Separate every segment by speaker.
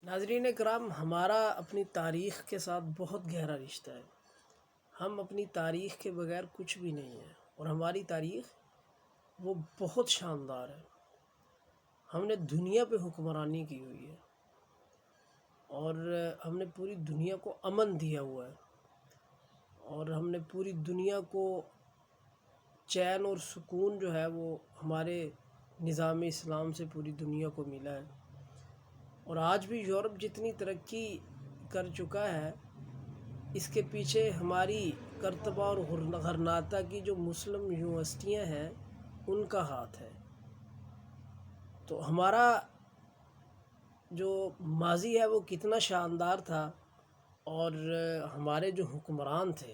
Speaker 1: ناظرین کرام، ہمارا اپنی تاریخ کے ساتھ بہت گہرا رشتہ ہے۔ ہم اپنی تاریخ کے بغیر کچھ بھی نہیں ہیں، اور ہماری تاریخ وہ بہت شاندار ہے۔ ہم نے دنیا پہ حکمرانی کی ہوئی ہے، اور ہم نے پوری دنیا کو امن دیا ہوا ہے، اور ہم نے پوری دنیا کو چین اور سکون جو ہے وہ ہمارے نظام اسلام سے پوری دنیا کو ملا ہے۔ اور آج بھی یورپ جتنی ترقی کر چکا ہے، اس کے پیچھے ہماری کرتبہ اور غرناطہ کی جو مسلم یونیورسٹیاں ہیں ان کا ہاتھ ہے۔ تو ہمارا جو ماضی ہے وہ کتنا شاندار تھا، اور ہمارے جو حکمران تھے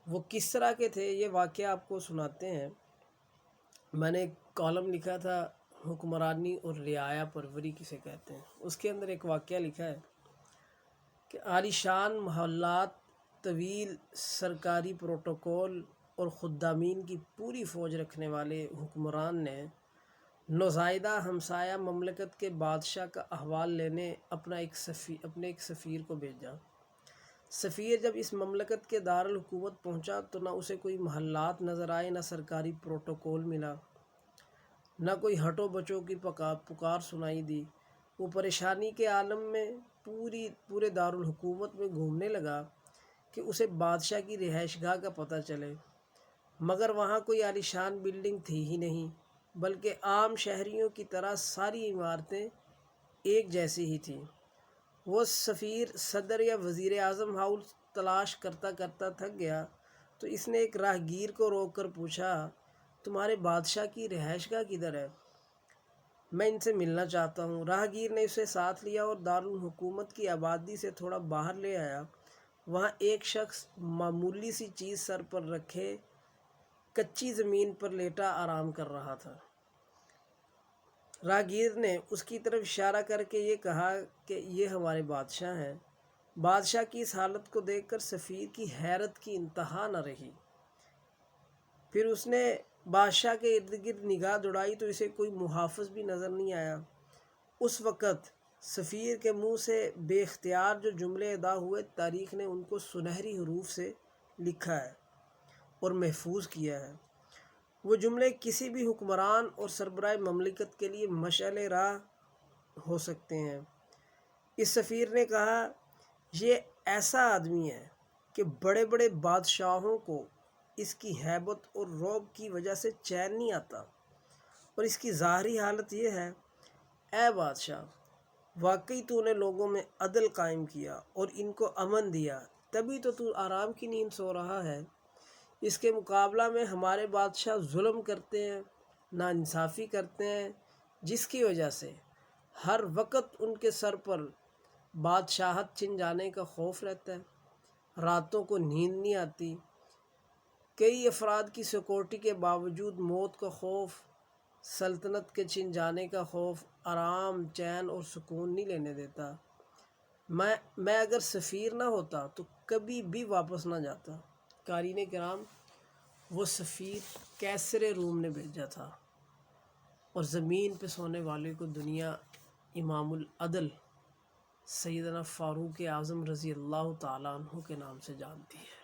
Speaker 1: وہ کس طرح کے تھے، یہ واقعہ آپ کو سناتے ہیں۔ میں نے ایک کالم لکھا تھا، حکمرانی اور رعایا پروری کسے کہتے ہیں۔ اس کے اندر ایک واقعہ لکھا ہے کہ عالیشان محلات، طویل سرکاری پروٹوکول اور خدامین کی پوری فوج رکھنے والے حکمران نے نوزائیدہ ہمسایہ مملکت کے بادشاہ کا احوال لینے اپنے ایک سفیر کو بھیجا۔ سفیر جب اس مملکت کے دارالحکومت پہنچا تو نہ اسے کوئی محلات نظر آئے، نہ سرکاری پروٹوکول ملا، نہ کوئی ہٹو بچوں کی پکار سنائی دی۔ وہ پریشانی کے عالم میں پورے دارالحکومت میں گھومنے لگا کہ اسے بادشاہ کی رہائش گاہ کا پتہ چلے، مگر وہاں کوئی عالیشان بلڈنگ تھی ہی نہیں، بلکہ عام شہریوں کی طرح ساری عمارتیں ایک جیسی ہی تھیں۔ وہ سفیر صدر یا وزیر اعظم ہاؤس تلاش کرتا کرتا تھک گیا تو اس نے ایک راہگیر کو روک کر پوچھا، تمہارے بادشاہ کی رہائش گاہ کدھر ہے؟ میں ان سے ملنا چاہتا ہوں۔ راہگیر نے اسے ساتھ لیا اور دارالحکومت کی آبادی سے تھوڑا باہر لے آیا۔ وہاں ایک شخص معمولی سی چیز سر پر رکھے کچی زمین پر لیٹا آرام کر رہا تھا۔ راہگیر نے اس کی طرف اشارہ کر کے یہ کہا کہ یہ ہمارے بادشاہ ہیں۔ بادشاہ کی اس حالت کو دیکھ کر سفیر کی حیرت کی انتہا نہ رہی۔ پھر اس نے بادشاہ کے ارد گرد نگاہ دوڑائی تو اسے کوئی محافظ بھی نظر نہیں آیا۔ اس وقت سفیر کے منہ سے بے اختیار جو جملے ادا ہوئے، تاریخ نے ان کو سنہری حروف سے لکھا ہے اور محفوظ کیا ہے۔ وہ جملے کسی بھی حکمران اور سربراہ مملکت کے لیے مشعل راہ ہو سکتے ہیں۔ اس سفیر نے کہا، یہ ایسا آدمی ہے کہ بڑے بڑے بادشاہوں کو اس کی ہیبت اور رعب کی وجہ سے چین نہیں آتا، اور اس کی ظاہری حالت یہ ہے، اے بادشاہ، واقعی تو نے لوگوں میں عدل قائم کیا اور ان کو امن دیا، تبھی تو آرام کی نیند سو رہا ہے۔ اس کے مقابلہ میں ہمارے بادشاہ ظلم کرتے ہیں، ناانصافی کرتے ہیں، جس کی وجہ سے ہر وقت ان کے سر پر بادشاہت چھن جانے کا خوف رہتا ہے، راتوں کو نیند نہیں آتی، کئی افراد کی سیکورٹی کے باوجود موت کا خوف، سلطنت کے چھن جانے کا خوف آرام، چین اور سکون نہیں لینے دیتا۔ میں اگر سفیر نہ ہوتا تو کبھی بھی واپس نہ جاتا۔ قارئین کرام، وہ سفیر قیصر روم نے بھیجا تھا، اور زمین پہ سونے والے کو دنیا امام العدل سیدنا فاروق اعظم رضی اللہ تعالیٰ عنہ کے نام سے جانتی ہے۔